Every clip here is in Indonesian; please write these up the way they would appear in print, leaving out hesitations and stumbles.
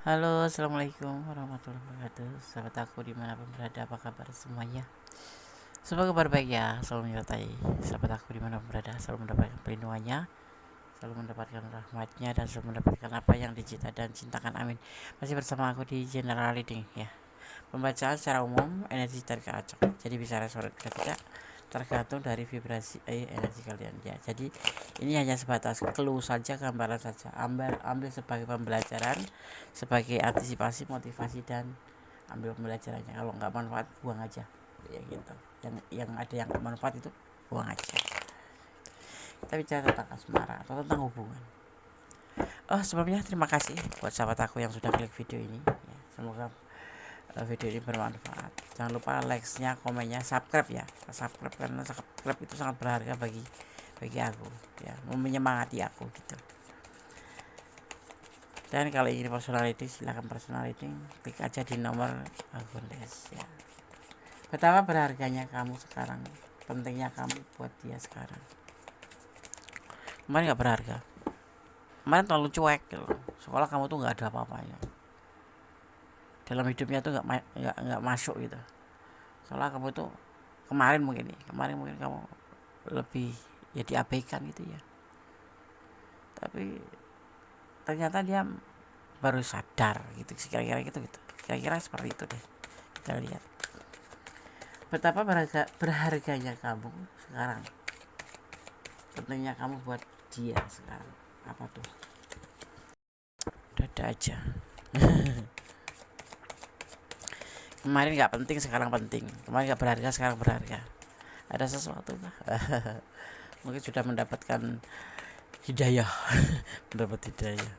Halo, assalamualaikum warahmatullahi wabarakatuh. Sahabat aku dimanapun berada, apa kabar semuanya? Semoga kabar baik ya, selalu menyertai sahabat aku dimanapun berada, selalu mendapatkan perlindungannya, selalu mendapatkan rahmatnya, dan selalu mendapatkan apa yang dicita dan cintakan. Amin. Masih bersama aku di General Reading ya. Pembacaan secara umum energi tarik acak. Jadi bisa resonate tidak tergantung dari vibrasi energi kalian ya. Jadi ini hanya sebatas clue saja, gambaran saja. Ambil sebagai pembelajaran, sebagai antisipasi, motivasi, dan ambil pembelajarannya. Kalau nggak manfaat, buang aja ya gitu. Yang ada yang nggak manfaat itu buang aja. Kita bicara tentang asmara atau tentang hubungan. Oh, sebelumnya terima kasih buat sahabat aku yang sudah klik video ini ya. Semoga video ini bermanfaat. Jangan lupa like-nya, komennya, subscribe ya. Subscribe karena subscribe itu sangat berharga bagi aku ya, menyemangati aku gitu. Dan kalau ingin personal reading, silahkan personal reading, klik aja di nomor akun ya. Betapa berharganya kamu sekarang, pentingnya kamu buat dia sekarang. Kemarin nggak berharga, kemarin terlalu cuek gitu. Sekolah kamu tuh nggak ada apa-apanya, dalam hidupnya tuh nggak masuk gitu. Soalnya kamu tuh kemarin mungkin kamu lebih ya diabaikan gitu ya, tapi ternyata dia baru sadar gitu, kira-kira gitu, kira-kira seperti itu deh. Kita lihat betapa berharganya kamu sekarang, pentingnya kamu buat dia sekarang. Apa tuh? Dada aja. Kemarin nggak penting, sekarang penting. Kemarin nggak berharga, sekarang berharga. Ada sesuatu kah? Mungkin sudah mendapatkan hidayah. Mendapat hidayah.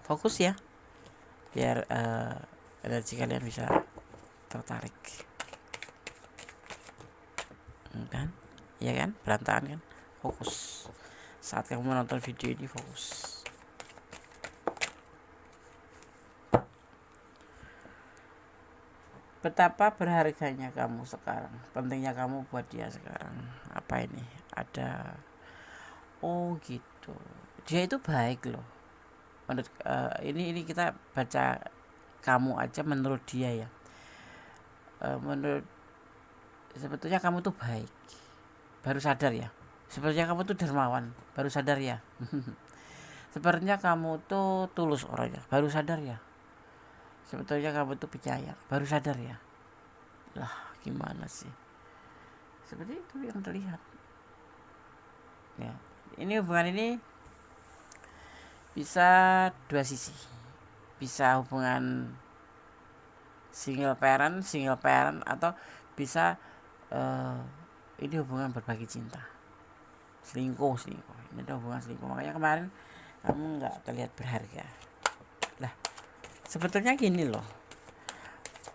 Fokus ya, biar energi kalian bisa tertarik kan, iya kan, berantakan kan. Fokus saat kamu menonton video ini, fokus. Betapa berharganya kamu sekarang, pentingnya kamu buat dia sekarang. Apa ini? Ada, oh gitu, dia itu baik loh menurut ini kita baca kamu aja menurut dia ya. Menurut, sebetulnya kamu tuh baik, baru sadar ya. Sepertinya kamu tuh dermawan, baru sadar ya. Sepertinya kamu tuh tulus orangnya, baru sadar ya. Sebetulnya kamu tuh percaya, baru sadar ya. Lah, gimana sih? Seperti itu yang terlihat. Ya, ini hubungan ini bisa dua sisi. Bisa hubungan single parent, atau bisa uh, ini hubungan berbagi cinta. Selingkuh. Ini ada hubungan selingkuh. Makanya kemarin kamu nggak terlihat berharga. Lah, sebetulnya gini loh.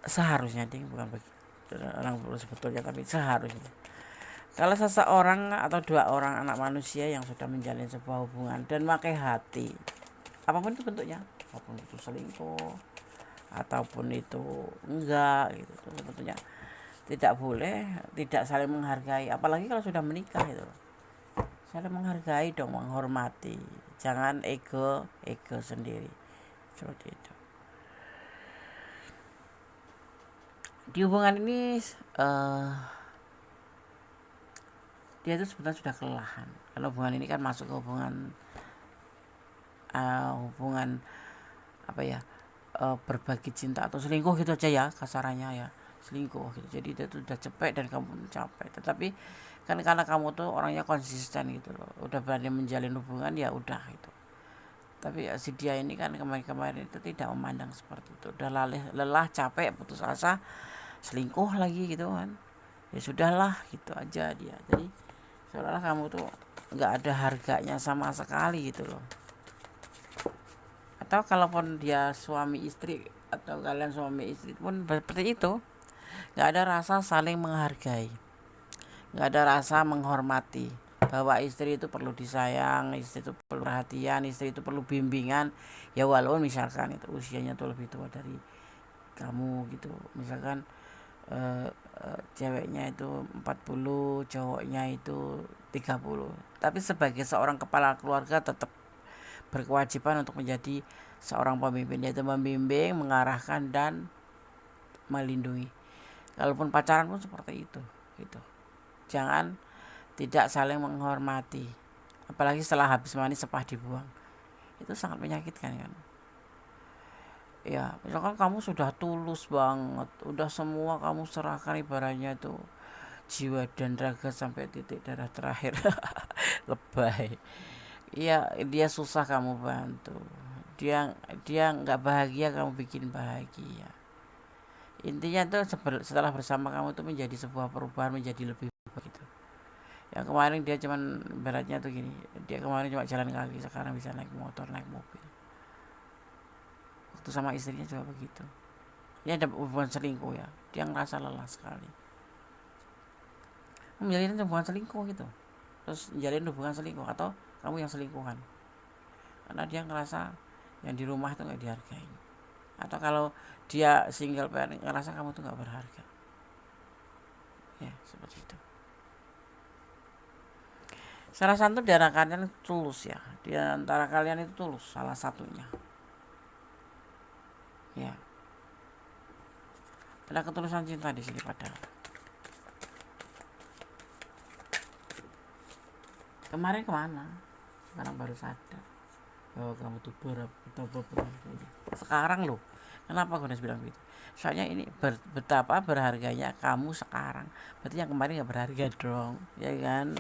Seharusnya ding, bukan bagi orang sebetulnya, tapi seharusnya kalau seseorang atau dua orang anak manusia yang sudah menjalin sebuah hubungan dan pakai hati, apapun itu bentuknya, apapun itu selingkuh ataupun itu enggak gitu, itu sebetulnya tidak boleh tidak saling menghargai, apalagi kalau sudah menikah itu. Saling menghargai dong, menghormati, jangan ego sendiri seperti itu. Di hubungan ini dia itu sebenarnya sudah kelelahan, karena hubungan ini kan masuk ke hubungan hubungan apa ya, berbagi cinta atau selingkuh gitu aja ya kasarannya ya, selingkuh gitu. Jadi dia tuh udah capek dan kamu capek, tetapi kan karena kamu tuh orangnya konsisten gitu loh, udah berani menjalin hubungan ya udah gitu. Tapi ya, si dia ini kan kemarin itu tidak memandang seperti itu, udah lelah, capek, putus asa, selingkuh lagi gitu kan. Ya sudahlah gitu aja dia. Jadi seolah kamu tuh nggak ada harganya sama sekali gitu loh. Atau kalaupun dia suami istri atau kalian suami istri pun seperti itu, nggak ada rasa saling menghargai, nggak ada rasa menghormati, bahwa istri itu perlu disayang, istri itu perlu perhatian, istri itu perlu bimbingan. Ya walaupun misalkan itu usianya tuh lebih tua dari kamu gitu, misalkan ceweknya itu 40, cowoknya itu 30, tapi sebagai seorang kepala keluarga tetap berkewajiban untuk menjadi seorang pemimpin, yaitu membimbing, mengarahkan, dan melindungi. Kalaupun pacaran pun seperti itu gitu. Jangan tidak saling menghormati, apalagi setelah habis mandi sepah dibuang. Itu sangat menyakitkan kan. Ya misalkan kamu sudah tulus banget, udah semua kamu serahkan, ibaratnya itu jiwa dan raga sampai titik darah terakhir. Lebay. Iya, dia susah kamu bantu, dia dia nggak bahagia kamu bikin bahagia. Intinya tuh setelah bersama kamu tuh menjadi sebuah perubahan, menjadi lebih begitu. Yang kemarin dia cuman beratnya tuh gini, dia kemarin cuma jalan kaki, sekarang bisa naik motor, naik mobil. Waktu sama istrinya juga begitu. Ini ada hubungan selingkuh ya, dia ngerasa lelah sekali menjalin hubungan selingkuh gitu. Terus menjalin hubungan selingkuh, atau kamu yang selingkuhan, karena dia ngerasa yang di rumah tuh nggak dihargai. Atau kalau dia single parent, ngerasa kamu tuh nggak berharga. Ya seperti itu. Salah satu di antara kalian itu tulus ya, di antara kalian itu tulus, salah satunya. Ya, ada ketulusan cinta di sini padahal. Kemarin kemana? Sekarang baru sadar bahwa kamu tuh betapa berharganya. Sekarang loh, kenapa gue harus bilang gitu? Soalnya ini betapa berharganya kamu sekarang. Berarti yang kemarin gak berharga dong, ya kan?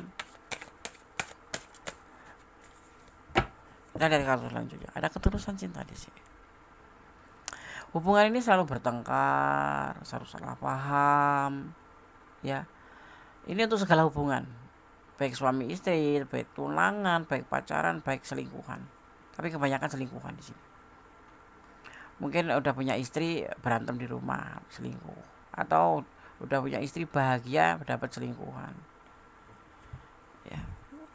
Kita dari kartu selanjutnya, ada ketulusan cinta di sini. Hubungan ini selalu bertengkar, selalu salah paham, ya. Ini untuk segala hubungan, baik suami istri, baik tunangan, baik pacaran, baik selingkuhan. Tapi kebanyakan selingkuhan di sini. Mungkin udah punya istri berantem di rumah, selingkuh. Atau udah punya istri bahagia dapat selingkuhan. Ya.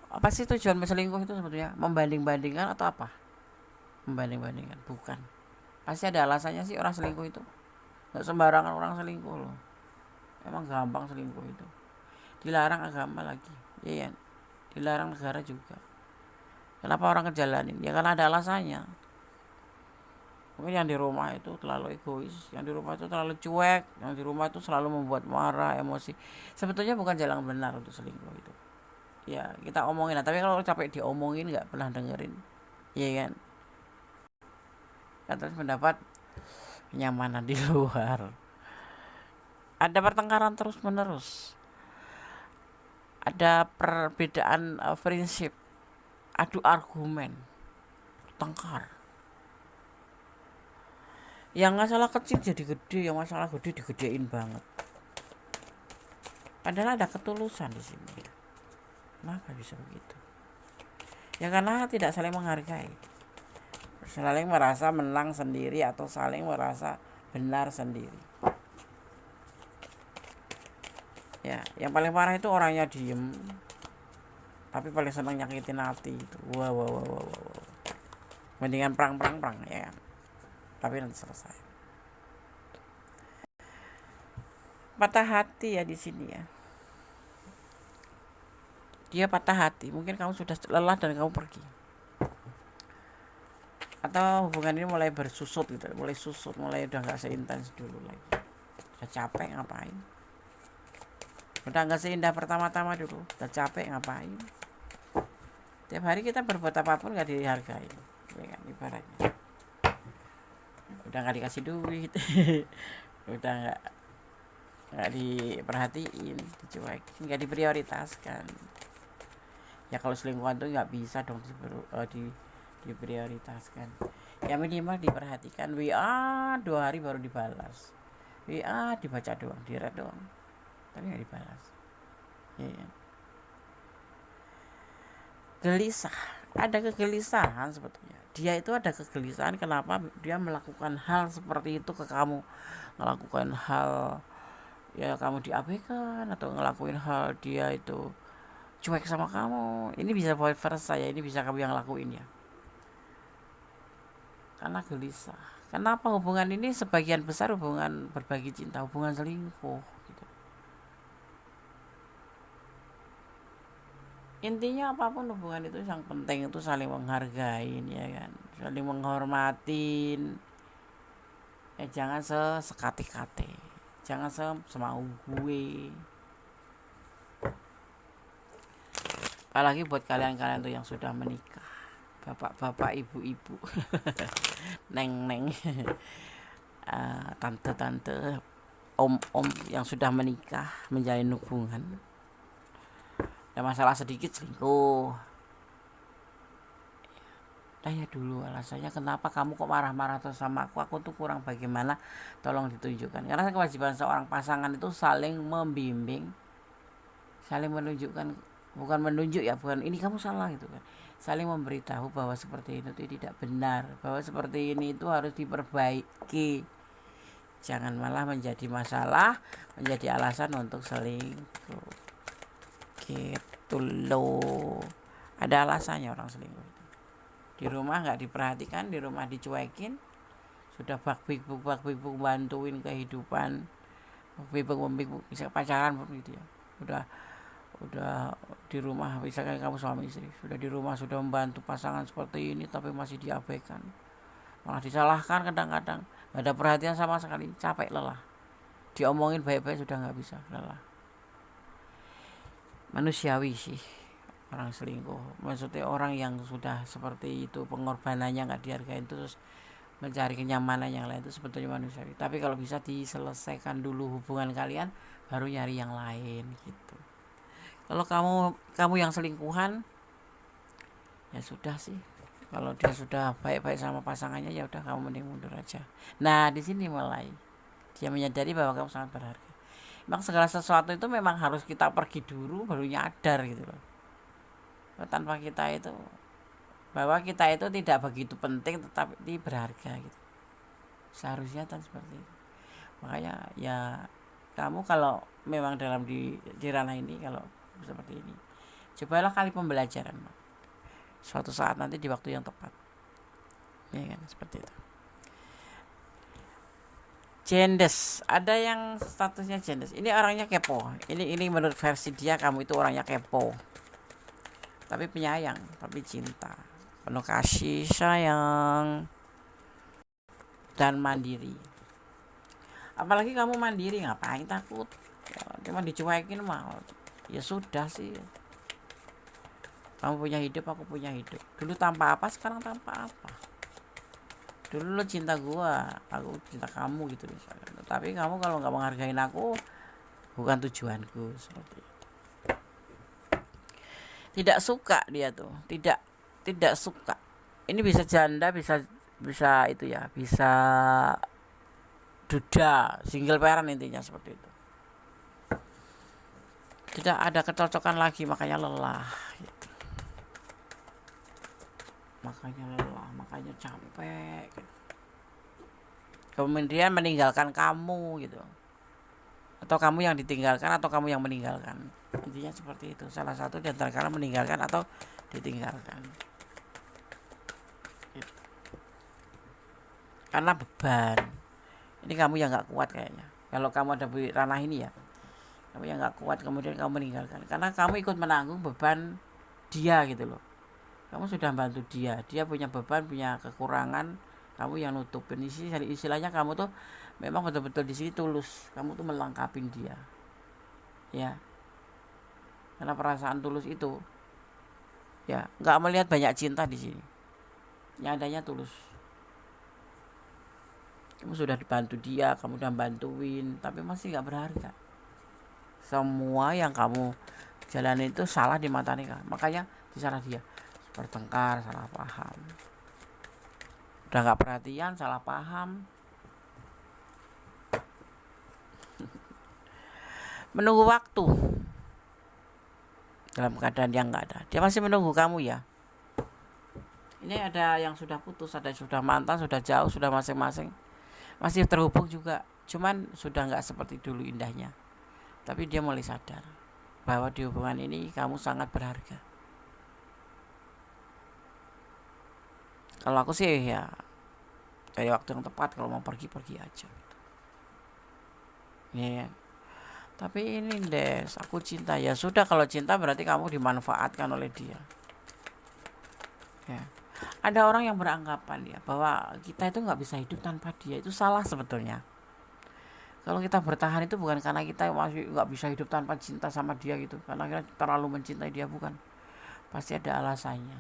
Apa sih tujuan berselingkuh itu sebetulnya? Membanding-bandingkan atau apa? Membanding-bandingkan, bukan. Pasti ada alasannya sih orang selingkuh itu. Gak sembarangan orang selingkuh loh. Emang gampang selingkuh itu. Dilarang agama lagi, ya kan? Dilarang negara juga. Kenapa orang ngejalanin? Ya karena ada alasannya. Mungkin yang di rumah itu terlalu egois, yang di rumah itu terlalu cuek, yang di rumah itu selalu membuat marah, emosi. Sebetulnya bukan jalan benar untuk selingkuh itu. Ya kita omongin lah, tapi kalau capek diomongin nggak pernah dengerin, ya kan? Terus mendapat kenyamanan di luar. Ada pertengkaran terus menerus. Ada perbedaan prinsip, adu argumen, tengkar. Yang masalah kecil jadi gede, yang masalah gede digedein banget. Padahal ada ketulusan di sini. Kenapa bisa begitu? Ya karena tidak saling menghargai, saling merasa menang sendiri atau saling merasa benar sendiri. Ya, yang paling parah itu orangnya diem, tapi paling senang nyakitin hati. Wow. Mendingan perang ya kan? Tapi nanti selesai. Patah hati ya di sini ya. Dia patah hati, mungkin kamu sudah lelah dan kamu pergi. Atau hubungan ini mulai bersusut gitu, mulai udah gak seintens dulu lagi. Udah capek ngapain? Udah gak seindah pertama-tama dulu, udah capek ngapain? Tiap hari kita berbuat apapun gak dihargai, ya kan, ibaratnya. Udah gak dikasih duit, udah gak diperhatiin, dicuekin, gak diprioritaskan. Ya kalau selingkuhan tuh nggak bisa dong diprioritaskan. Ya minimal diperhatikan. WA 2 hari baru dibalas, WA dibaca doang, di-read doang, tapi nggak dibalas. Ya. Gelisah, ada kegelisahan sebetulnya. Dia itu ada kegelisahan kenapa dia melakukan hal seperti itu ke kamu, melakukan hal ya kamu diabaikan, atau ngelakuin hal dia itu cuek sama kamu. Ini bisa vice versa ya, ini bisa kamu yang lakuin ya. Karena gelisah. Kenapa hubungan ini sebagian besar hubungan berbagi cinta, hubungan selingkuh gitu. Intinya apapun hubungan itu yang penting itu saling menghargain, ya kan, saling menghormatin. Jangan sekate-kate, jangan semau gue. Apalagi buat kalian-kalian tuh yang sudah menikah, bapak-bapak, ibu-ibu, neng-neng, tante-tante, om-om yang sudah menikah, menjalin hubungan. Ada masalah sedikit selingkuh. Tanya dulu alasannya kenapa kamu kok marah-marah terus sama aku tuh kurang bagaimana, tolong ditunjukkan. Karena kewajiban seorang pasangan itu saling membimbing, saling menunjukkan, bukan menunjuk ya, bukan ini kamu salah gitu kan, saling memberitahu bahwa seperti itu tidak benar, bahwa seperti ini itu harus diperbaiki. Jangan malah menjadi masalah, menjadi alasan untuk selingkuh gitu loh. Ada alasannya orang selingkuh itu. Di rumah nggak diperhatikan, di rumah dicuekin, sudah bak-bik-buk bantuin kehidupan, bak-bik-buk bisa pacaran gitu ya, udah di rumah, misalkan kamu suami istri, sudah di rumah sudah membantu pasangan seperti ini tapi masih diabaikan, malah disalahkan, kadang-kadang nggak ada perhatian sama sekali, capek, lelah, diomongin baik-baik sudah nggak bisa, lelah. Manusiawi sih orang selingkuh, maksudnya orang yang sudah seperti itu, pengorbanannya nggak dihargain terus mencari kenyamanan yang lain, itu sebetulnya manusiawi. Tapi kalau bisa diselesaikan dulu hubungan kalian, baru nyari yang lain gitu. Kalau kamu yang selingkuhan, ya sudah sih, kalau dia sudah baik-baik sama pasangannya, ya udah kamu mending mundur aja. Nah di sini mulai dia menyadari bahwa kamu sangat berharga. Memang segala sesuatu itu memang harus kita pergi dulu baru nyadar gitu loh. Tanpa kita itu, bahwa kita itu tidak begitu penting tetapi berharga gitu. Seharusnya kan seperti itu. Makanya ya kamu kalau memang dalam di ranah ini, kalau seperti ini, cobalah kali pembelajaran suatu saat nanti di waktu yang tepat, ya kan, seperti itu. Jendes, ada yang statusnya jendes, ini orangnya kepo, ini menurut versi dia, kamu itu orangnya kepo tapi penyayang, tapi cinta, penuh kasih sayang dan mandiri. Apalagi kamu mandiri, ngapain takut, cuma dicuekin mah ya sudah sih. Kamu punya hidup, aku punya hidup. Dulu tanpa apa, sekarang tanpa apa. Dulu lo cinta gua, aku cinta kamu gitu misalnya. Tapi kamu kalau nggak menghargain aku, bukan tujuanku, seperti itu. Tidak suka dia tuh, tidak suka. Ini bisa janda, bisa itu ya, bisa duda, single parent, intinya seperti itu. Tidak ada kecocokan lagi, makanya lelah gitu. Makanya lelah, makanya capek gitu. Kemudian meninggalkan kamu gitu, atau kamu yang ditinggalkan, atau kamu yang meninggalkan, intinya seperti itu. Salah satu di antara kalian meninggalkan atau ditinggalkan gitu. Karena beban, ini kamu yang gak kuat kayaknya. Kalau kamu ada di ranah ini ya, kamu yang gak kuat kemudian kamu meninggalkan, karena kamu ikut menanggung beban dia gitu loh. Kamu sudah bantu dia punya beban, punya kekurangan, kamu yang nutupin. Istilahnya kamu tuh memang betul-betul di sini tulus, kamu tuh melengkapi dia, ya. Karena perasaan tulus itu, ya, nggak melihat banyak cinta di sini, nyadanya tulus. Kamu sudah dibantu dia, kamu udah bantuin, tapi masih nggak berharga. Semua yang kamu jalani itu salah di mata mereka, makanya disalah dia. Bertengkar, salah paham, udah nggak perhatian, salah paham. Menunggu waktu dalam keadaan yang nggak ada, dia masih menunggu kamu ya. Ini ada yang sudah putus, ada yang sudah mantan, sudah jauh, sudah masing-masing, masih terhubung juga, cuman sudah nggak seperti dulu indahnya. Tapi dia mulai sadar bahwa di hubungan ini kamu sangat berharga. Kalau aku sih ya kayak waktu yang tepat, kalau mau pergi aja gitu. Ya, Tapi ini Des, aku cinta. Ya sudah, kalau cinta berarti kamu dimanfaatkan oleh dia. Ya. Ada orang yang beranggapan ya bahwa kita itu nggak bisa hidup tanpa dia. Itu salah sebetulnya. Kalau kita bertahan itu bukan karena kita masih nggak bisa hidup tanpa cinta sama dia gitu, karena kita terlalu mencintai dia, bukan. Pasti ada alasannya.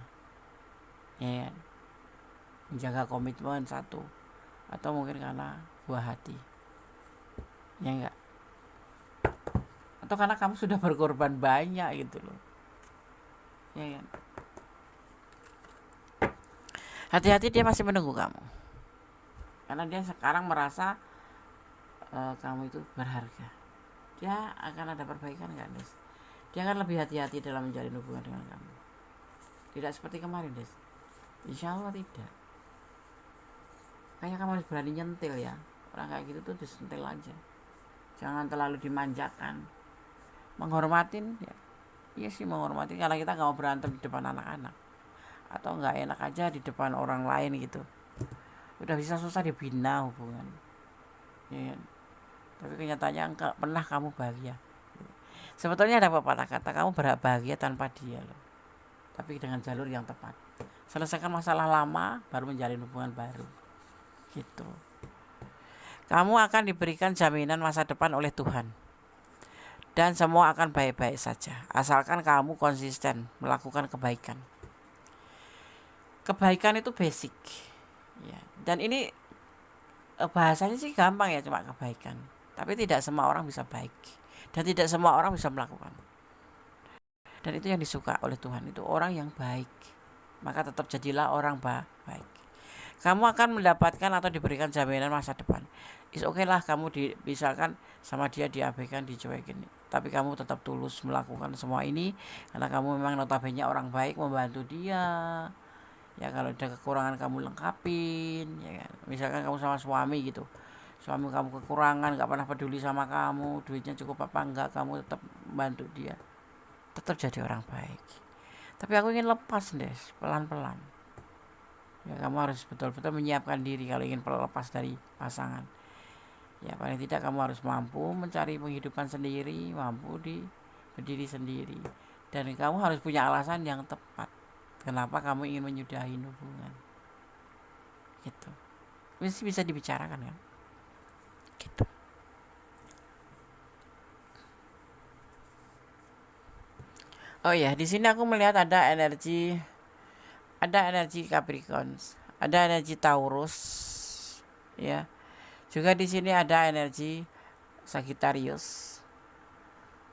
Ya, menjaga komitmen satu, atau mungkin karena buah hati. Ya enggak. Atau karena kamu sudah berkorban banyak gitu loh. Ya kan? Hati-hati, dia masih menunggu kamu. Karena dia sekarang merasa kamu itu berharga. Dia akan ada perbaikan gak, Des? Dia akan lebih hati-hati dalam menjalin hubungan dengan kamu. Tidak seperti kemarin, Des. Insya Allah tidak. Kayaknya kamu harus berani nyentil ya. Orang kayak gitu tuh disentil aja. Jangan terlalu dimanjakan. Menghormatin ya. Iya sih, menghormatin, karena kita gak mau berantem di depan anak-anak. Atau gak enak aja di depan orang lain gitu. Udah bisa susah dibina hubungan. Ya. Tapi kenyataannya enggak pernah kamu bahagia. Sebetulnya ada pepatah kata, kamu bahagia tanpa dia loh. Tapi dengan jalur yang tepat. Selesaikan masalah lama, baru menjalin hubungan baru. Gitu. Kamu akan diberikan jaminan masa depan oleh Tuhan. Dan semua akan baik-baik saja. Asalkan kamu konsisten melakukan kebaikan. Kebaikan itu basic. Ya. Dan ini bahasanya sih gampang ya, cuma kebaikan. Tapi tidak semua orang bisa baik. Dan tidak semua orang bisa melakukan. Dan itu yang disuka oleh Tuhan, itu orang yang baik. Maka tetap jadilah orang baik. Kamu akan mendapatkan atau diberikan jaminan masa depan. Is okay lah kamu misalkan sama dia diabaikan, dicuekin. Tapi kamu tetap tulus melakukan semua ini. Karena kamu memang notabene orang baik, membantu dia. Ya kalau ada kekurangan kamu lengkapin. Ya kan? Misalkan kamu sama suami gitu. Suami kamu kekurangan, gak pernah peduli sama kamu, duitnya cukup apa enggak, kamu tetap bantu dia, tetap jadi orang baik. Tapi aku ingin lepas, Des, pelan-pelan. Ya kamu harus betul-betul menyiapkan diri kalau ingin lepas dari pasangan. Ya paling tidak kamu harus mampu mencari penghidupan sendiri, mampu berdiri sendiri. Dan kamu harus punya alasan yang tepat. Kenapa kamu ingin menyudahi hubungan? Gitu. Mesti bisa dibicarakan kan? Gitu. Oh ya, di sini aku melihat ada energi Capricorn, ada energi Taurus, ya. Juga di sini ada energi Sagittarius,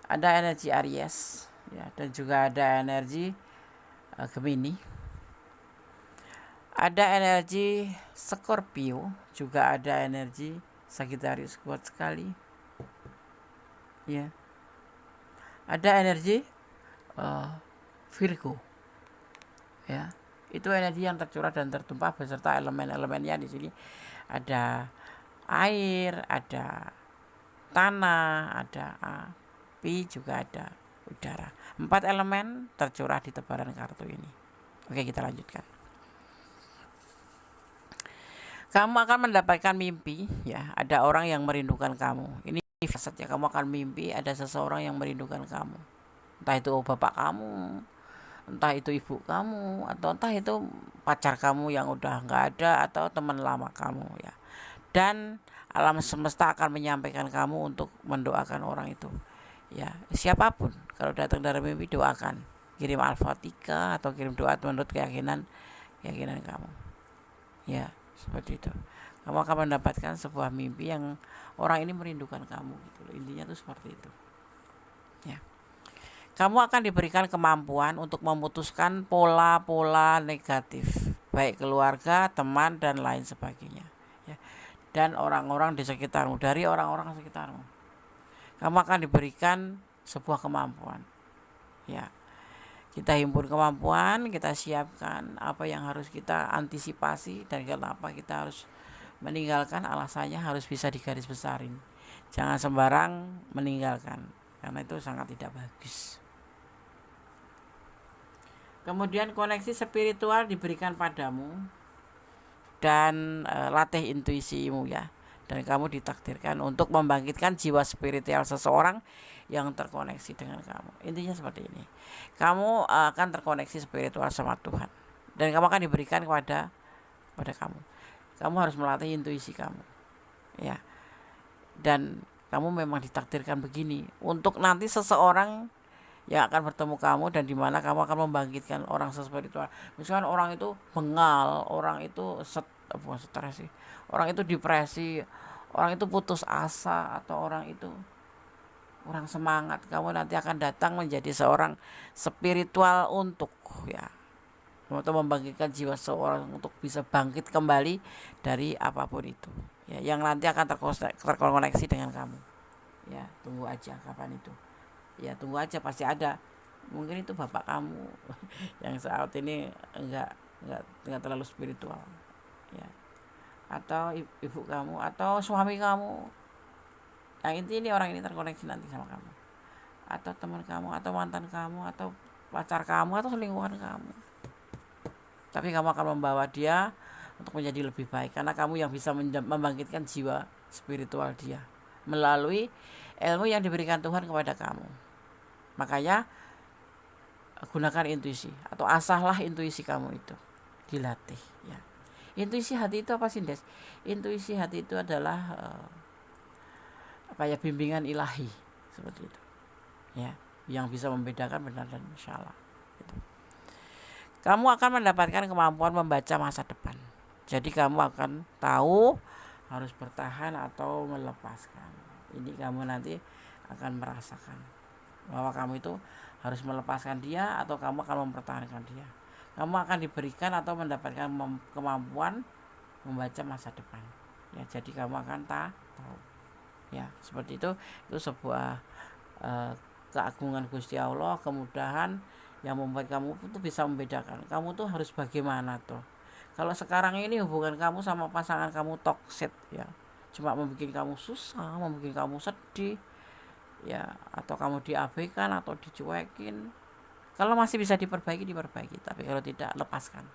ada energi Aries, ya, dan juga ada energi Gemini, ada energi Scorpio, juga ada energi Sagittarius, kuat sekali, ya. Ada energi Virgo, ya. Itu energi yang tercurah dan tertumpah beserta elemen-elemennya. Di sini ada air, ada tanah, ada api, juga ada udara. 4 elemen tercurah di tebaran kartu ini. Oke, kita lanjutkan. Kamu akan mendapatkan mimpi, ya. Ada orang yang merindukan kamu. Ini fasad ya, kamu akan mimpi ada seseorang yang merindukan kamu. Entah itu bapak kamu, entah itu ibu kamu, atau entah itu pacar kamu yang udah nggak ada, atau teman lama kamu, ya. Dan alam semesta akan menyampaikan kamu untuk mendoakan orang itu, ya. Siapapun kalau datang dari mimpi, doakan, kirim Al-Fatihah atau kirim doa menurut keyakinan kamu, ya, seperti itu. Kamu akan mendapatkan sebuah mimpi yang orang ini merindukan kamu gitu loh. Intinya tuh seperti itu, ya. Kamu akan diberikan kemampuan untuk memutuskan pola-pola negatif, baik keluarga, teman, dan lain sebagainya, ya. Dan orang-orang di sekitarmu, dari orang-orang sekitarmu, kamu akan diberikan sebuah kemampuan, ya. Kita himpun kemampuan, kita siapkan apa yang harus kita antisipasi, dan kenapa kita harus meninggalkan, alasannya harus bisa digaris besarin. Jangan sembarang meninggalkan, karena itu sangat tidak bagus. Kemudian koneksi spiritual diberikan padamu, dan latih intuisimu, ya. dan kamu ditakdirkan untuk membangkitkan jiwa spiritual seseorang yang terkoneksi dengan kamu. Intinya seperti ini, kamu akan terkoneksi spiritual sama Tuhan, dan kamu akan diberikan pada kamu. Kamu harus melatih intuisi kamu, ya. Dan kamu memang ditakdirkan begini untuk nanti seseorang yang akan bertemu kamu, dan di mana kamu akan membangkitkan orang spiritual. Misalkan orang itu bengal, orang itu stres sih, orang itu depresi, orang itu putus asa, atau orang itu kurang semangat, kamu nanti akan datang menjadi seorang spiritual untuk membangkitkan jiwa seorang untuk bisa bangkit kembali dari apapun itu, ya, yang nanti akan terkoneksi dengan kamu. Ya, tunggu aja kapan itu. Ya, tunggu aja, pasti ada. Mungkin itu bapak kamu yang saat ini enggak terlalu spiritual, ya, atau ibu kamu, atau suami kamu. Yang ini orang ini terkoneksi nanti sama kamu, atau teman kamu, atau mantan kamu, atau pacar kamu, atau selingkuhan kamu. Tapi kamu akan membawa dia untuk menjadi lebih baik, karena kamu yang bisa membangkitkan jiwa spiritual dia melalui ilmu yang diberikan Tuhan kepada kamu. Makanya gunakan intuisi, atau asahlah intuisi kamu itu, dilatih, ya. Intuisi hati itu apa sih, Des? Intuisi hati itu adalah bimbingan ilahi, seperti itu, ya, yang bisa membedakan benar dan salah, gitu. Kamu akan mendapatkan kemampuan membaca masa depan. Jadi kamu akan tahu harus bertahan atau melepaskan. Ini kamu nanti akan merasakan bahwa kamu itu harus melepaskan dia atau kamu akan mempertahankan dia. Kamu akan diberikan atau mendapatkan kemampuan membaca masa depan, ya. Jadi kamu akan tahu, ya, seperti itu. Itu sebuah keagungan Gusti Allah, kemudahan yang membuat kamu tuh bisa membedakan kamu tuh harus bagaimana tuh. Kalau sekarang ini hubungan kamu sama pasangan kamu toksik, ya, cuma membuat kamu susah, membuat kamu sedih, ya, atau kamu diabaikan atau dicuekin. Kalau masih bisa diperbaiki, tapi kalau tidak, lepaskan.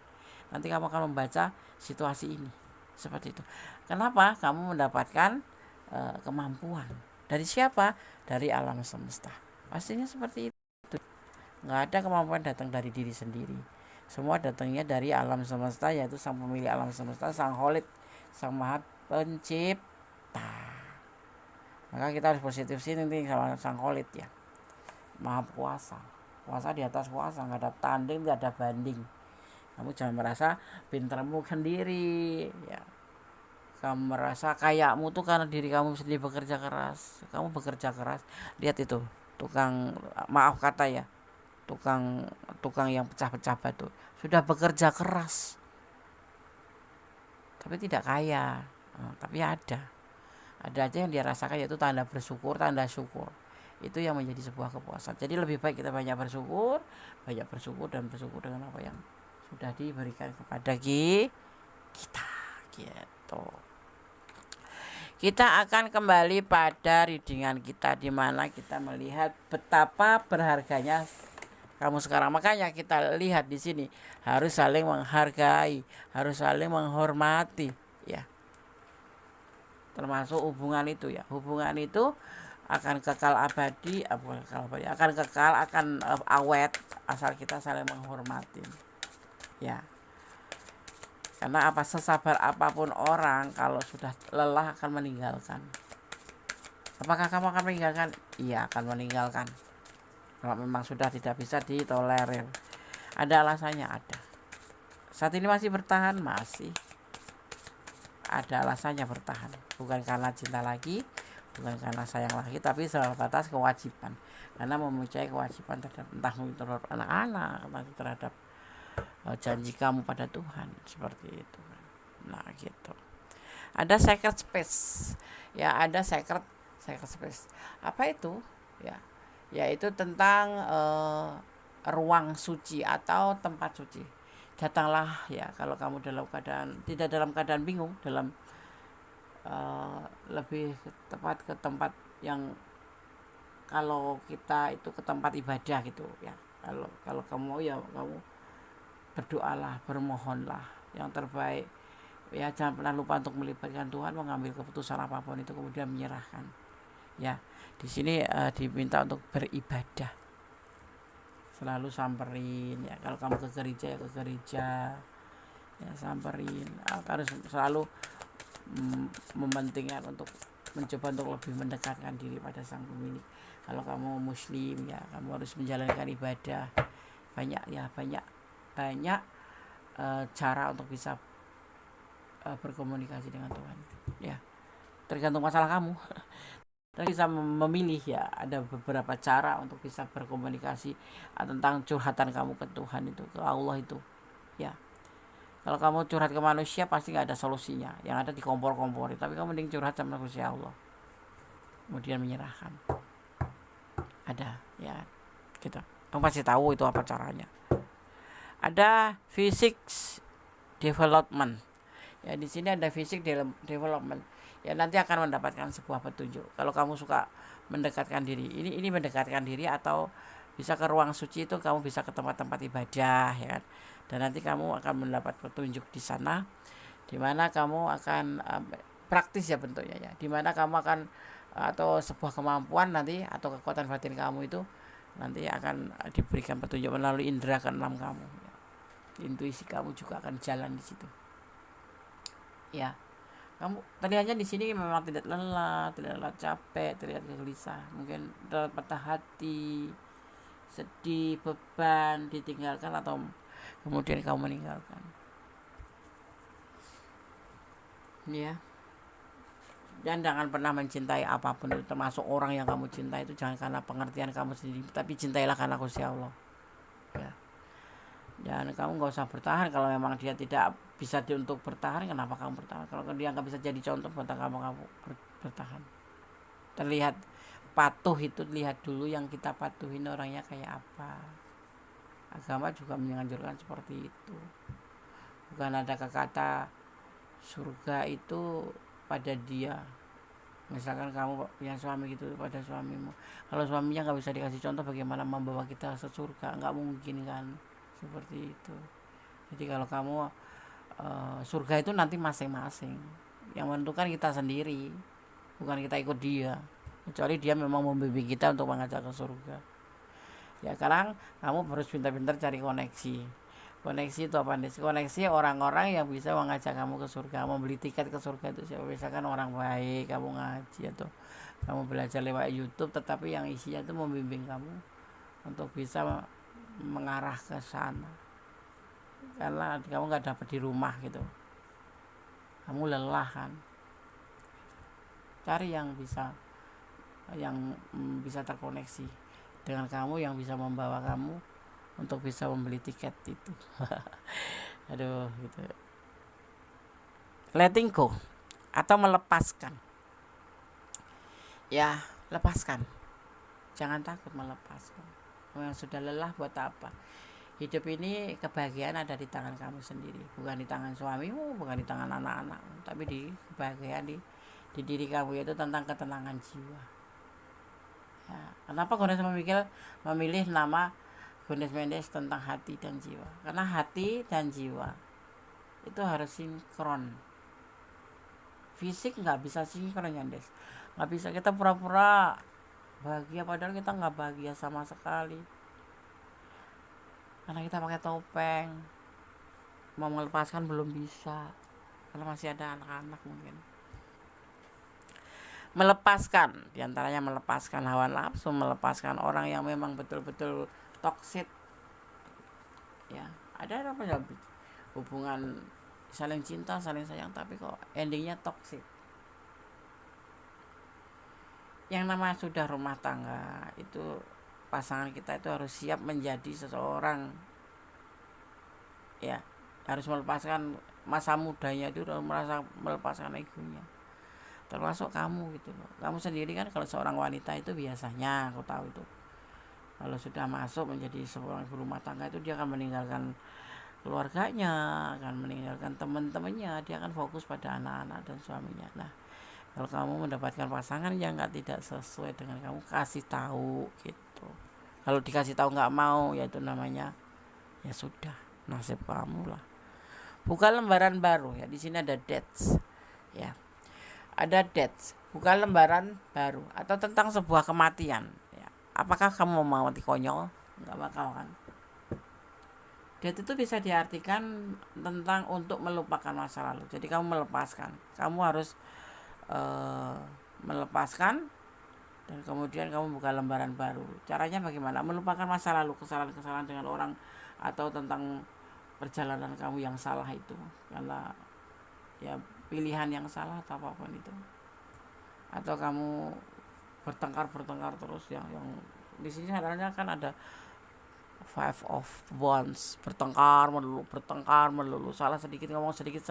Nanti kamu akan membaca situasi ini seperti itu. Kenapa? Kamu mendapatkan kemampuan dari siapa? Dari alam semesta. Pastinya seperti itu. Nggak ada kemampuan datang dari diri sendiri. Semua datangnya dari alam semesta, yaitu sang pemilik alam semesta, sang Kholid, sang maha pencipta. Maka kita harus positif thinking sama sang Kholid, ya. Maha kuasa di atas kuasa, nggak ada tanding, nggak ada banding. Kamu jangan merasa pintermu sendiri, ya. Kamu merasa kayakmu tuh karena diri kamu sendiri bekerja keras. Kamu bekerja keras, lihat itu tukang, maaf kata, ya, tukang yang pecah-pecah batu, sudah bekerja keras tapi tidak kaya. Tapi ada aja yang dia rasakan, yaitu tanda bersyukur, tanda syukur. Itu yang menjadi sebuah kepuasan. Jadi lebih baik kita banyak bersyukur dan bersyukur dengan apa yang sudah diberikan kepada kita, gitu. Kita akan kembali pada readingan kita, di mana kita melihat betapa berharganya kamu sekarang. Makanya kita lihat di sini harus saling menghargai, harus saling menghormati, ya. Termasuk hubungan itu, ya. Hubungan itu akan kekal abadi, akan kekal, akan awet asal kita saling menghormati, ya. Karena sesabar apapun orang, kalau sudah lelah akan meninggalkan. Apakah kamu akan meninggalkan? Iya, akan meninggalkan. Kalau memang sudah tidak bisa ditolerir. Ada alasannya, ada. Saat ini masih bertahan, masih ada alasannya bertahan. Bukan karena cinta lagi, bukan karena sayang lagi, tapi sebatas kewajiban. Karena mempunyai kewajiban terhadap terhadap anak-anak, terhadap janji kamu pada Tuhan, seperti itu. Nah, gitu. Ada sacred space, ya, ada sacred space. Apa itu? Ya, yaitu tentang ruang suci atau tempat suci. Datanglah, ya, kalau kamu tidak dalam keadaan bingung, dalam lebih tepat ke tempat yang, kalau kita itu ke tempat ibadah, gitu, ya. Kalau kamu, ya, kamu berdoalah, bermohonlah yang terbaik, Ya jangan pernah lupa untuk melibatkan Tuhan, mengambil keputusan apapun itu kemudian menyerahkan. Ya, di sini diminta untuk beribadah, selalu samperin ya. Kalau kamu ke gereja ya ke gereja ya, samperin. Harus selalu mementingkan untuk mencoba untuk lebih mendekatkan diri pada sang pemilik. Kalau kamu muslim ya, kamu harus menjalankan ibadah. Banyak cara untuk bisa berkomunikasi dengan Tuhan ya, tergantung masalah kamu. Kita bisa memilih ya, ada beberapa cara untuk bisa berkomunikasi tentang curhatan kamu ke Tuhan itu, ke Allah itu ya. Kalau kamu curhat ke manusia pasti nggak ada solusinya, yang ada dikompor-kompori. Tapi kamu mending curhat sama Gusti Allah, kemudian menyerahkan. Ada ya, gitu. Kamu pasti tahu itu apa caranya. Ada physics development. Ya di sini ada fisik development. Ya nanti akan mendapatkan sebuah petunjuk. Kalau kamu suka mendekatkan diri, ini mendekatkan diri, atau bisa ke ruang suci itu kamu bisa ke tempat-tempat ibadah ya kan. Dan nanti kamu akan mendapat petunjuk di sana, di mana kamu akan praktis ya bentuknya ya. Di mana kamu akan atau sebuah kemampuan nanti atau kekuatan batin kamu itu nanti akan diberikan petunjuk melalui indera keenam kamu. Ya. Intuisi kamu juga akan jalan di situ. Ya, kamu terlihatnya di sini memang tidak lelah capek, terlihat gelisah, mungkin terlihat patah hati, sedih, beban, ditinggalkan, atau kemudian kamu meninggalkan. Ya, dan jangan pernah mencintai apapun itu, termasuk orang yang kamu cintai itu jangan karena pengertian kamu sendiri, tapi cintailah karena Gusti Allah. Ya. Dan kamu nggak usah bertahan kalau memang dia tidak bisa untuk bertahan. Kenapa kamu bertahan? Kalau dia nggak bisa jadi contoh buat kamu bertahan. Terlihat patuh itu, lihat dulu yang kita patuhin orangnya kayak apa. Agama juga menganjurkan seperti itu. Bukan ada kata surga itu pada dia. Misalkan kamu punya suami gitu pada suamimu, kalau suaminya nggak bisa dikasih contoh, bagaimana membawa kita ke surga? Nggak mungkin kan, seperti itu. Jadi kalau kamu surga itu nanti masing-masing, yang menentukan kita sendiri, bukan kita ikut dia, kecuali dia memang membimbing kita untuk mengajak ke surga. Ya sekarang kamu harus pintar-pintar cari koneksi. Koneksi itu apa nih? Koneksi orang-orang yang bisa mengajak kamu ke surga, membeli tiket ke surga itu siapa? Misalkan orang baik, kamu ngaji atau kamu belajar lewat YouTube, tetapi yang isinya itu membimbing kamu untuk bisa mengarah ke sana. Karena kamu nggak dapat di rumah gitu, kamu lelah kan. Cari yang bisa terkoneksi dengan kamu, yang bisa membawa kamu untuk bisa membeli tiket itu. Aduh gitu. Letting go atau melepaskan. Ya, lepaskan. Jangan takut melepaskan. Yang sudah lelah buat apa? Hidup ini kebahagiaan ada di tangan kamu sendiri, bukan di tangan suamimu, bukan di tangan anak-anak, tapi di kebahagiaan di diri kamu, yaitu tentang ketenangan jiwa. Ya, kenapa Gomez memilih nama Gomez Mendes tentang hati dan jiwa? Karena hati dan jiwa itu harus sinkron. Fisik nggak bisa sinkron ya, Des. Nggak bisa kita pura-pura bahagia padahal kita nggak bahagia sama sekali. Karena kita pakai topeng, mau melepaskan belum bisa, karena masih ada anak-anak mungkin. Melepaskan, diantaranya melepaskan hawa nafsu, melepaskan orang yang memang betul-betul toksik. Ya, ada apa ya, hubungan saling cinta, saling sayang, tapi kok endingnya toksik. Yang namanya sudah rumah tangga itu, pasangan kita itu harus siap menjadi seseorang, ya harus melepaskan masa mudanya itu, merasa melepaskan egonya, termasuk kamu gitu loh. Kamu sendiri kan kalau seorang wanita itu biasanya, aku tahu itu, kalau sudah masuk menjadi seorang ibu rumah tangga itu dia akan meninggalkan keluarganya, akan meninggalkan teman-temannya, dia akan fokus pada anak-anak dan suaminya. Nah, kalau kamu mendapatkan pasangan yang tidak sesuai dengan kamu, kasih tahu gitu. Kalau dikasih tahu nggak mau, ya itu namanya ya sudah, nasib kamu lah. Buka lembaran baru ya. Di sini ada dates ya. Ada dates, buka lembaran baru atau tentang sebuah kematian ya. Apakah kamu mau mati konyol? Enggak bakal kan. Date itu bisa diartikan tentang untuk melupakan masa lalu. Jadi kamu melepaskan. Kamu harus melepaskan dan kemudian kamu buka lembaran baru. Caranya bagaimana? Melupakan masa lalu, kesalahan-kesalahan dengan orang atau tentang perjalanan kamu yang salah itu. Karena ya pilihan yang salah atau apapun itu, atau kamu bertengkar terus yang di sini sebenarnya kan ada five of wands, bertengkar melulu, salah sedikit ngomong sedikit,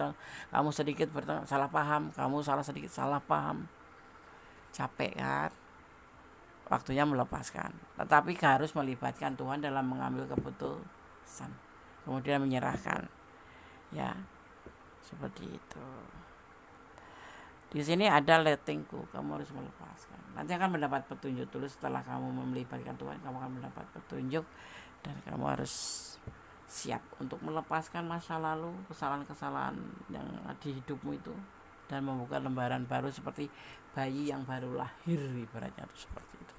kamu sedikit salah paham, kamu salah sedikit salah paham, capek kan, waktunya melepaskan. Tetapi harus melibatkan Tuhan dalam mengambil keputusan, kemudian menyerahkan ya, seperti itu. Di sini ada letting go, kamu harus melepaskan. Nanti akan mendapat petunjuk dulu. Setelah kamu melibatkan Tuhan, kamu akan mendapat petunjuk dan kamu harus siap untuk melepaskan masa lalu, kesalahan-kesalahan yang di hidupmu itu, dan membuka lembaran baru seperti bayi yang baru lahir, ibaratnya itu seperti itu.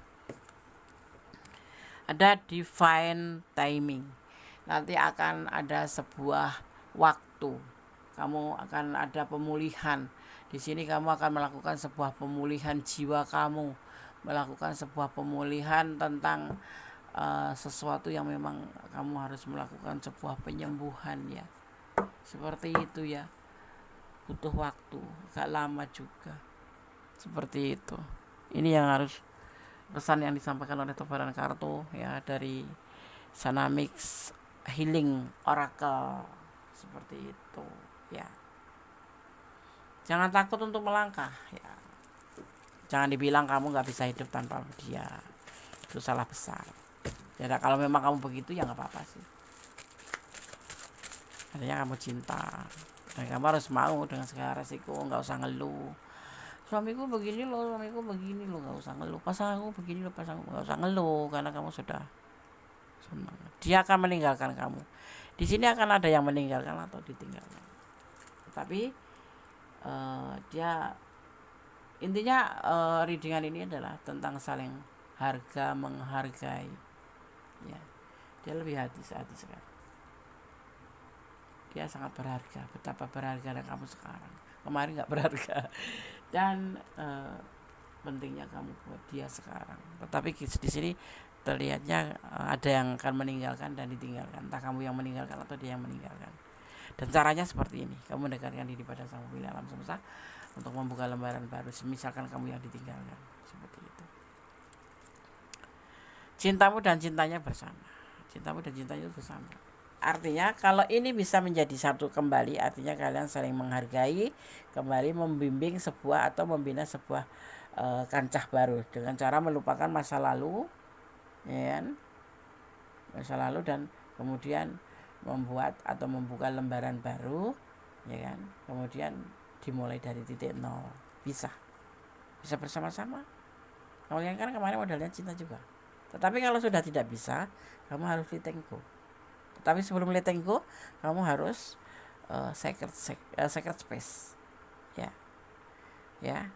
Ada divine timing. Nanti akan ada sebuah waktu, kamu akan ada pemulihan. Di sini kamu akan melakukan sebuah pemulihan jiwa kamu, melakukan sebuah pemulihan tentang sesuatu yang memang kamu harus melakukan sebuah penyembuhan ya. Seperti itu ya. Butuh waktu, agak lama juga. Seperti itu. Ini yang harus pesan yang disampaikan oleh Tobaran Kartu ya, dari Sanamix Healing Oracle. Seperti itu ya. Jangan takut untuk melangkah ya. Jangan dibilang kamu gak bisa hidup tanpa dia, itu salah besar ya. Kalau memang kamu begitu ya gak apa-apa sih. Artinya kamu cinta dan kamu harus mau dengan segala resiko. Gak usah ngeluh, suamiku begini loh, gak usah ngeluh. Pasanganku begini loh, pasanganku, gak usah ngeluh, karena kamu sudah senang. Dia akan meninggalkan kamu. Di sini akan ada yang meninggalkan atau ditinggalkan, tapi dia intinya readingan ini adalah tentang saling menghargai ya. Dia lebih hati-hati sekarang, dia sangat berharga. Betapa berharga kamu sekarang, kemarin gak berharga. Dan pentingnya kamu buat dia sekarang. Tetapi di sini terlihatnya ada yang akan meninggalkan dan ditinggalkan, entah kamu yang meninggalkan atau dia yang meninggalkan. Dan caranya seperti ini, kamu mendekatkan diri pada Sang Pemilik alam semesta untuk membuka lembaran baru, misalkan kamu yang ditinggalkan. Seperti itu. Cintamu dan cintanya bersama. Cintamu dan cintanya bersama. Artinya kalau ini bisa menjadi satu kembali, artinya kalian saling menghargai, kembali membimbing sebuah atau membina sebuah kancah baru dengan cara melupakan masa lalu ya, masa lalu, dan kemudian membuat atau membuka lembaran baru ya kan, kemudian dimulai dari titik nol. Bisa bersama-sama. Kalian kan kemarin modalnya cinta juga. Tetapi kalau sudah tidak bisa, kamu harus letting go. Tetapi sebelum letting go, kamu harus sacred space ya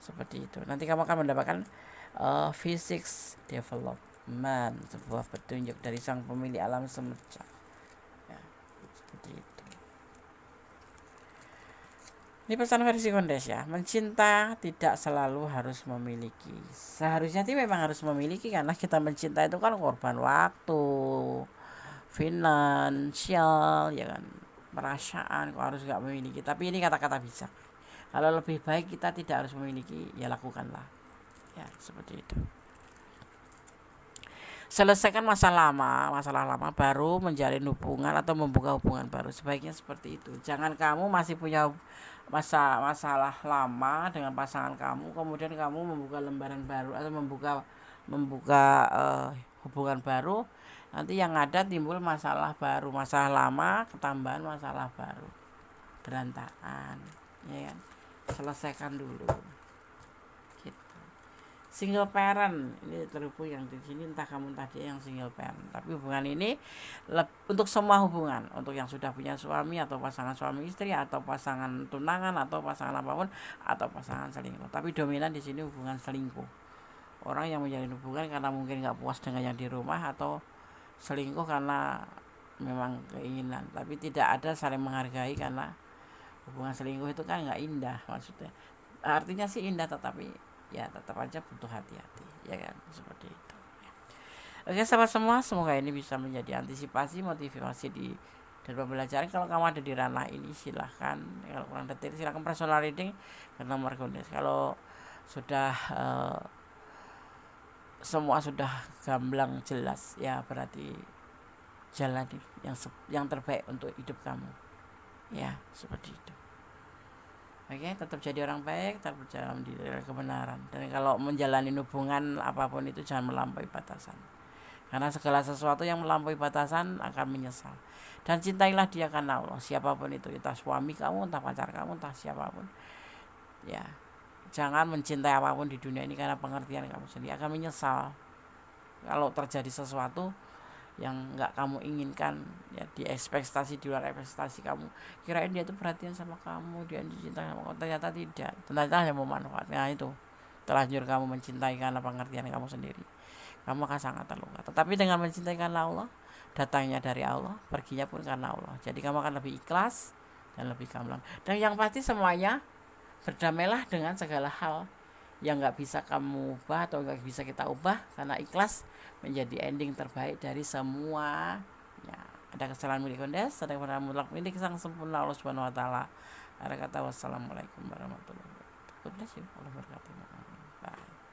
seperti itu. Nanti kamu akan mendapatkan physics development, sebuah petunjuk dari Sang Pemilik alam semesta ya, seperti itu. Ini pesan versi Kondes ya. Mencinta tidak selalu harus memiliki. Seharusnya sih memang harus memiliki, karena kita mencinta itu kan korban waktu, finansial ya kan, perasaan. Kok harus gak memiliki. Tapi ini kata-kata bijak. Kalau lebih baik kita tidak harus memiliki, ya lakukanlah ya, seperti itu. Selesaikan masalah lama baru menjalin hubungan atau membuka hubungan baru. Sebaiknya seperti itu. Jangan kamu masih punya masalah lama dengan pasangan kamu, kemudian kamu membuka lembaran baru atau membuka hubungan baru, nanti yang ada timbul masalah baru, masalah lama ketambahan masalah baru, berantakan ya kan. Selesaikan dulu gitu. single parent, ini terhubung yang di sini entah kamu tadi yang single parent, tapi hubungan ini untuk semua hubungan, untuk yang sudah punya suami atau pasangan suami istri atau pasangan tunangan atau pasangan apapun atau pasangan selingkuh. Tapi dominan di sini hubungan selingkuh. Orang yang menjalin hubungan karena mungkin nggak puas dengan yang di rumah atau selingkuh karena memang keinginan, tapi tidak ada saling menghargai karena hubungan selingkuh itu kan nggak indah maksudnya. Artinya sih indah tetapi ya tetap aja butuh hati-hati ya kan, seperti itu ya. Oke sahabat semua, semoga ini bisa menjadi antisipasi motivasi di dan pembelajaran. Kalau kamu ada di ranah ini silahkan, kalau kurang detail silahkan personal reading ke nomor kontak. Kalau sudah semua sudah gamblang jelas ya berarti jalan yang terbaik untuk hidup kamu ya, seperti itu. Oke, tetap jadi orang baik, tetap berjalan di kebenaran. Dan kalau menjalani hubungan apapun itu jangan melampaui batasan. Karena segala sesuatu yang melampaui batasan akan menyesal. Dan cintailah dia karena Allah, siapapun itu, entah suami kamu, entah pacar kamu, entah siapapun. Ya, jangan mencintai apapun di dunia ini karena pengertian kamu sendiri, akan menyesal. Kalau terjadi sesuatu yang nggak kamu inginkan ya, di ekspektasi di luar ekspektasi kamu, kirain dia tuh perhatian sama kamu, dia dicintai sama kamu, ternyata tidak, ternyata hanya mau manfaat. Nah itu terlanjur kamu mencintai karena pengertian kamu sendiri, kamu akan sangat terluka. Tetapi dengan mencintai karena Allah, datangnya dari Allah, perginya pun karena Allah, jadi kamu akan lebih ikhlas dan lebih gamblang. Dan yang pasti semuanya berdamailah dengan segala hal yang nggak bisa kamu ubah atau nggak bisa kita ubah, karena ikhlas menjadi ending terbaik dari semua ya. Ada kesalahan milik kondes, ada kebenaran mutlak milik sang sempurna Allah Subhanahu wa taala. Ada kata wassalamualaikum warahmatullahi wabarakatuh. God bless you. Allah berkati. Bye.